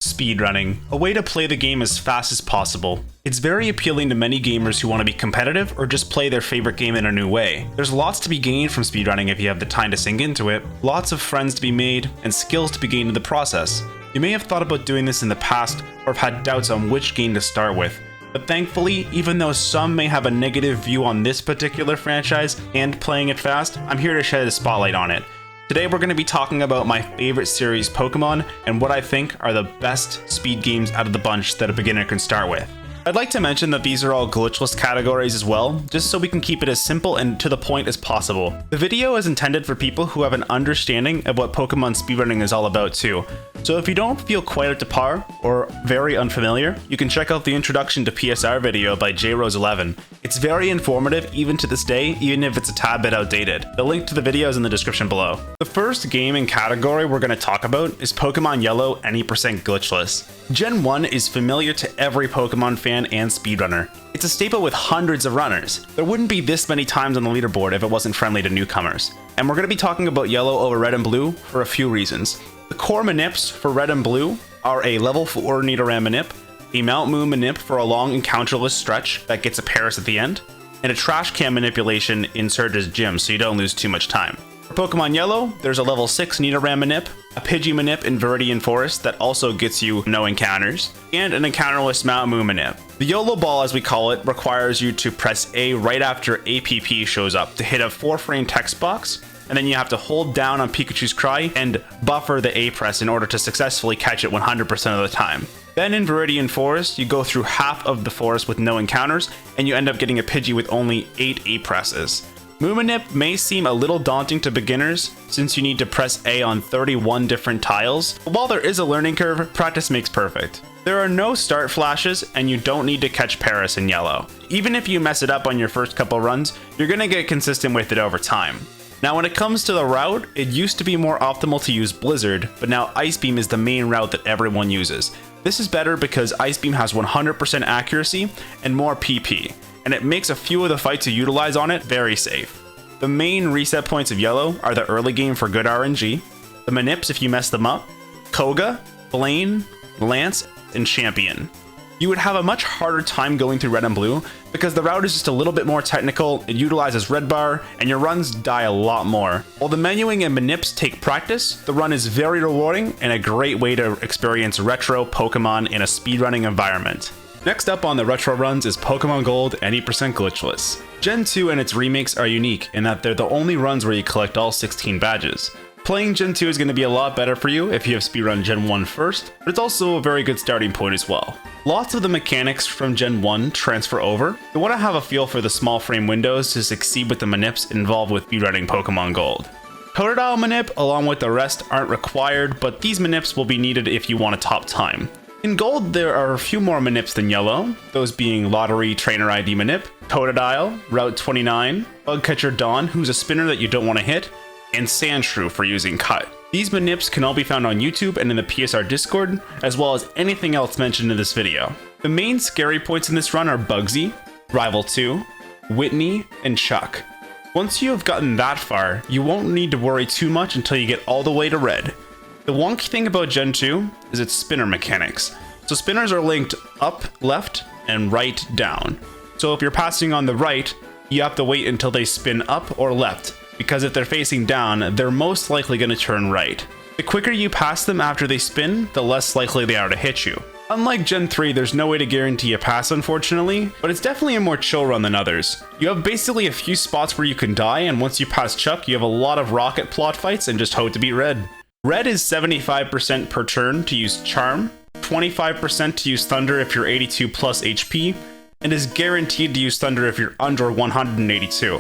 Speedrunning, a way to play the game as fast as possible. It's very appealing to many gamers who want to be competitive or just play their favorite game in a new way. There's lots to be gained from speedrunning if you have the time to sink into it, lots of friends to be made, and skills to be gained in the process. You may have thought about doing this in the past or have had doubts on which game to start with. But thankfully, even though some may have a negative view on this particular franchise and playing it fast, I'm here to shed a spotlight on it. Today we're going to be talking about my favorite series Pokemon and what I think are the best speed games out of the bunch that a beginner can start with. I'd like to mention that these are all glitchless categories as well, just so we can keep it as simple and to the point as possible. The video is intended for people who have an understanding of what Pokemon speedrunning is all about too. So if you don't feel quite up to par or very unfamiliar, you can check out the introduction to PSR video by JRose11. It's very informative even to this day, even if it's a tad bit outdated. The link to the video is in the description below. The first game and category we're going to talk about is Pokemon Yellow Any% Glitchless. Gen 1 is familiar to every Pokemon fan and speedrunner. It's a staple with hundreds of runners. There wouldn't be this many times on the leaderboard if it wasn't friendly to newcomers. And we're going to be talking about Yellow over Red and Blue for a few reasons. The core manips for Red and Blue are a level 4 Nidoran manip, a Mount Moon manip for a long encounterless stretch that gets a Paris at the end, and a trash can manipulation in Surge's gym so you don't lose too much time. For Pokemon Yellow, there's a level 6 Nidoran manip, a Pidgey manip in Viridian Forest that also gets you no encounters, and an encounterless Mount Moon manip. The YOLO ball, as we call it, requires you to press A right after APP shows up to hit a 4-frame text box, and then you have to hold down on Pikachu's cry and buffer the A press in order to successfully catch it 100% of the time. Then in Viridian Forest, you go through half of the forest with no encounters, and you end up getting a Pidgey with only 8 A presses. Moomanip may seem a little daunting to beginners since you need to press A on 31 different tiles, but while there is a learning curve, practice makes perfect. There are no start flashes and you don't need to catch Paris in Yellow. Even if you mess it up on your first couple runs, you're going to get consistent with it over time. Now when it comes to the route, it used to be more optimal to use Blizzard, but now Ice Beam is the main route that everyone uses. This is better because Ice Beam has 100% accuracy and more PP, and it makes a few of the fights you utilize on it very safe. The main reset points of Yellow are the early game for good RNG, the manips if you mess them up, Koga, Blaine, Lance, and Champion. You would have a much harder time going through Red and Blue because the route is just a little bit more technical, it utilizes red bar, and your runs die a lot more. While the menuing and manips take practice, the run is very rewarding and a great way to experience retro Pokemon in a speedrunning environment. Next up on the retro runs is Pokemon Gold Any% Glitchless. Gen 2 and its remakes are unique in that they're the only runs where you collect all 16 badges. Playing Gen 2 is going to be a lot better for you if you have speedrun Gen 1 first, but it's also a very good starting point as well. Lots of the mechanics from Gen 1 transfer over. You want to have a feel for the small frame windows to succeed with the manips involved with speedrunning Pokemon Gold. Totodile manip along with the rest aren't required, but these manips will be needed if you want a top time. In Gold, there are a few more manips than Yellow, those being Lottery Trainer ID manip, Totodile, Route 29, Bugcatcher Dawn, who's a spinner that you don't want to hit, and Sandshrew for using Cut. These manips can all be found on YouTube and in the PSR Discord, as well as anything else mentioned in this video. The main scary points in this run are Bugsy, Rival 2, Whitney, and Chuck. Once you have gotten that far, you won't need to worry too much until you get all the way to Red. The wonky thing about Gen 2 is its spinner mechanics. So spinners are linked up, left, and right, down. So if you're passing on the right, you have to wait until they spin up or left, because if they're facing down, they're most likely going to turn right. The quicker you pass them after they spin, the less likely they are to hit you. Unlike Gen 3, there's no way to guarantee a pass unfortunately, but it's definitely a more chill run than others. You have basically a few spots where you can die, and once you pass Chuck, you have a lot of rocket plot fights and just hope to beat Red. Red is 75% per turn to use Charm, 25% to use Thunder if you're 82 plus HP, and is guaranteed to use Thunder if you're under 182.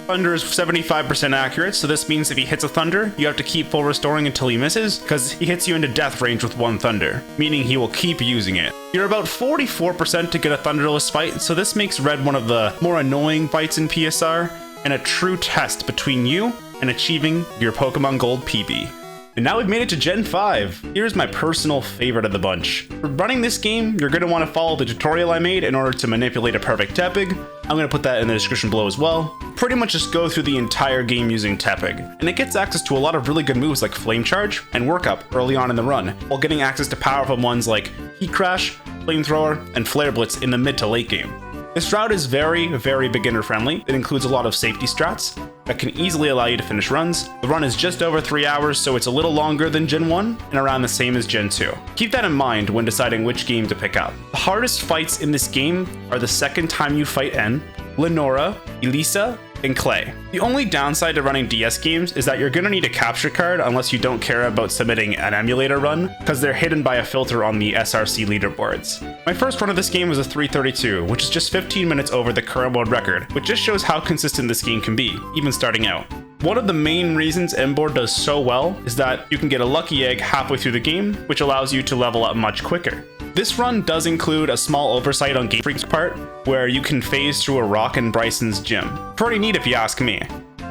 Thunder is 75% accurate, so this means if he hits a Thunder, you have to keep full restoring until he misses, because he hits you into death range with one Thunder, meaning he will keep using it. You're about 44% to get a Thunderless fight, so this makes Red one of the more annoying fights in PSR, and a true test between you and achieving your Pokemon Gold PB. And now we've made it to Gen 5. Here's my personal favorite of the bunch. For running this game, you're going to want to follow the tutorial I made in order to manipulate a perfect Tepig. I'm going to put that in the description below as well. pretty much just go through the entire game using Tepig, and it gets access to a lot of really good moves like Flame Charge and Work Up early on in the run, while getting access to powerful ones like Heat Crash, Flamethrower, and Flare Blitz in the mid to late game. This route is very beginner friendly. It includes a lot of safety strats that can easily allow you to finish runs. The run is just over 3 hours, so it's a little longer than Gen 1 and around the same as Gen 2. Keep that in mind when deciding which game to pick up. The hardest fights in this game are the second time you fight N, Lenora, Elisa, and Clay. The only downside to running DS games is that you're gonna need a capture card unless you don't care about submitting an emulator run, because they're hidden by a filter on the SRC leaderboards. My first run of this game was a 3:32, which is just 15 minutes over the current world record, which just shows how consistent this game can be, even starting out. One of the main reasons Mboard does so well is that you can get a lucky egg halfway through the game, which allows you to level up much quicker. This run does include a small oversight on Game Freak's part, where you can phase through a rock in Bryson's gym. Pretty neat if you ask me.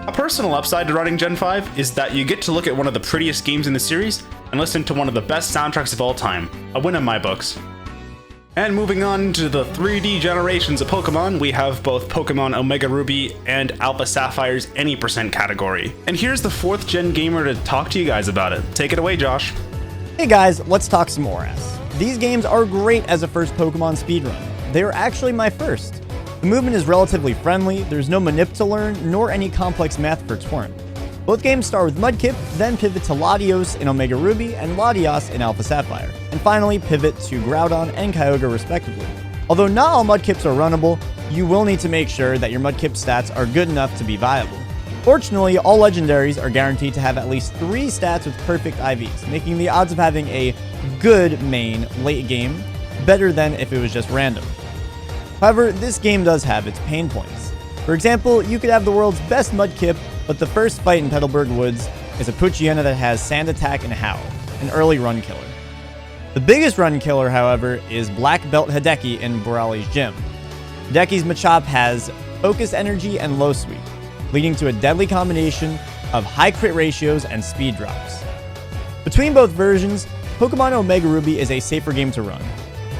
A personal upside to running Gen 5 is that you get to look at one of the prettiest games in the series and listen to one of the best soundtracks of all time, a win in my books. And moving on to the 3D generations of Pokemon, we have both Pokemon Omega Ruby and Alpha Sapphire's any % category. And here's the 4th gen gamer to talk to you guys about it. Take it away, Josh. Hey guys, let's talk some ORAS. These games are great as a first Pokemon speedrun. They were actually my first. The movement is relatively friendly, there's no manip to learn, nor any complex math for Torn. Both games start with Mudkip, then pivot to Latios in Omega Ruby and Latias in Alpha Sapphire, and finally pivot to Groudon and Kyogre respectively. Although not all Mudkips are runnable, you will need to make sure that your Mudkip stats are good enough to be viable. Fortunately, all legendaries are guaranteed to have at least 3 stats with perfect IVs, making the odds of having a good main late game better than if it was just random. However, this game does have its pain points. For example, you could have the world's best Mudkip, but the first fight in Petalburg Woods is a Poochyena that has Sand Attack and Howl, an early run killer. The biggest run killer, however, is Black Belt Hideki in Borali's gym. Hideki's Machop has Focus Energy and Low Sweep, leading to a deadly combination of high crit ratios and speed drops. Between both versions, Pokemon Omega Ruby is a safer game to run,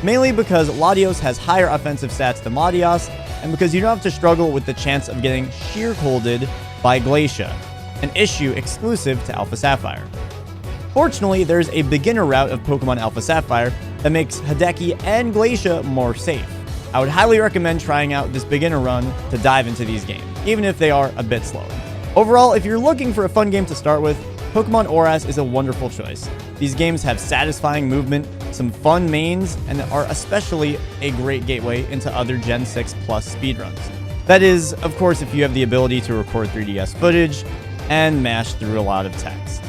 mainly because Latios has higher offensive stats than Latias, and because you don't have to struggle with the chance of getting sheer colded by Glacia, an issue exclusive to Alpha Sapphire. Fortunately, there's a beginner route of Pokemon Alpha Sapphire that makes Hideki and Glacia more safe. I would highly recommend trying out this beginner run to dive into these games, even if they are a bit slower. Overall, if you're looking for a fun game to start with, Pokemon ORAS is a wonderful choice. These games have satisfying movement, some fun mains, and are especially a great gateway into other Gen 6 Plus speedruns. That is, of course, if you have the ability to record 3DS footage and mash through a lot of text.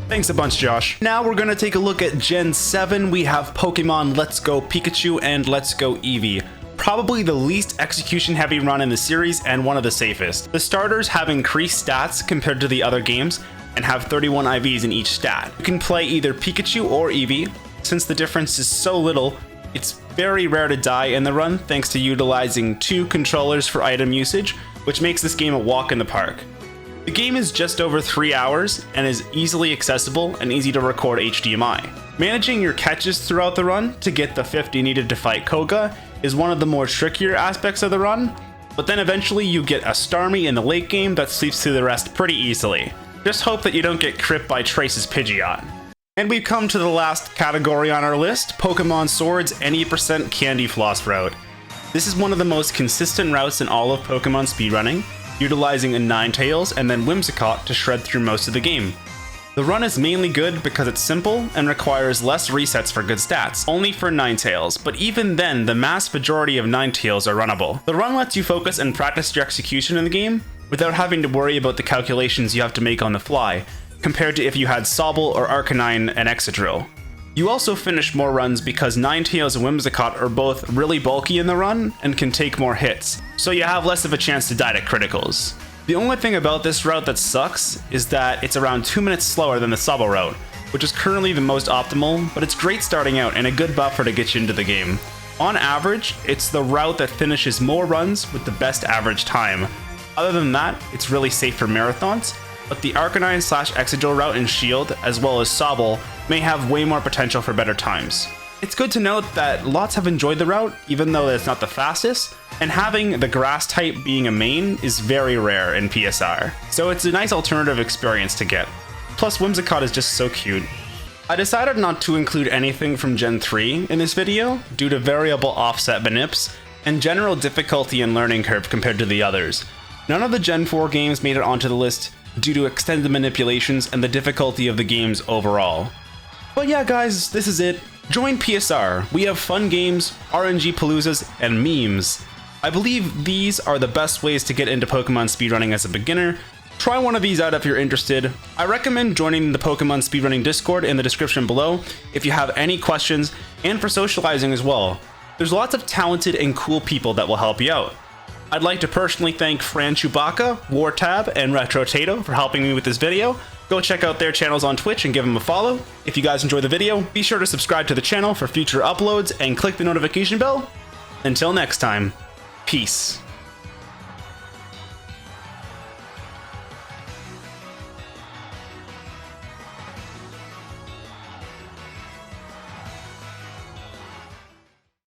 Thanks a bunch, Josh. Now we're gonna take a look at Gen 7. We have Pokemon Let's Go Pikachu and Let's Go Eevee. Probably the least execution heavy run in the series and one of the safest. The starters have increased stats compared to the other games and have 31 IVs in each stat. You can play either Pikachu or Eevee. Since the difference is so little, it's very rare to die in the run thanks to utilizing 2 controllers for item usage, which makes this game a walk in the park. The game is just over 3 hours and is easily accessible and easy to record HDMI. Managing your catches throughout the run to get the 50 needed to fight Koga is one of the more trickier aspects of the run, but then eventually you get a Starmie in the late game that sleeps through the rest pretty easily. Just hope that you don't get cripped by Trace's Pidgeot. And we've come to the last category on our list, Pokemon Sword's any % Candy Floss route. This is one of the most consistent routes in all of Pokemon speedrunning, utilizing a Ninetales and then Whimsicott to shred through most of the game. The run is mainly good because it's simple and requires less resets for good stats, only for Ninetales, but even then the mass majority of Ninetales are runnable. The run lets you focus and practice your execution in the game without having to worry about the calculations you have to make on the fly, compared to if you had Sobble or Arcanine and Excadrill. You also finish more runs because Ninetales and Whimsicott are both really bulky in the run and can take more hits, so you have less of a chance to die to criticals. The only thing about this route that sucks is that it's around 2 minutes slower than the Sobble route, which is currently the most optimal, but it's great starting out and a good buffer to get you into the game. On average, it's the route that finishes more runs with the best average time. Other than that, it's really safe for marathons, but the Arcanine/Excadrill route in Shield, as well as Sobble, may have way more potential for better times. It's good to note that lots have enjoyed the route, even though it's not the fastest, and having the grass type being a main is very rare in PSR, so it's a nice alternative experience to get. Plus Whimsicott is just so cute. I decided not to include anything from Gen 3 in this video due to variable offset manips and general difficulty and learning curve compared to the others. None of the Gen 4 games made it onto the list due to extended manipulations and the difficulty of the games overall. But yeah guys, this is it. Join PSR. We have fun games, RNG paloozas, and memes. I believe these are the best ways to get into Pokemon speedrunning as a beginner. Try one of these out if you're interested. I recommend joining the Pokemon Speedrunning Discord in the description below if you have any questions, and for socializing as well. There's lots of talented and cool people that will help you out. I'd like to personally thank Fran Chewbacca, Wartab, and Retrotato for helping me with this video. Go check out their channels on Twitch and give them a follow. If you guys enjoy the video, be sure to subscribe to the channel for future uploads and click the notification bell. Until next time, peace.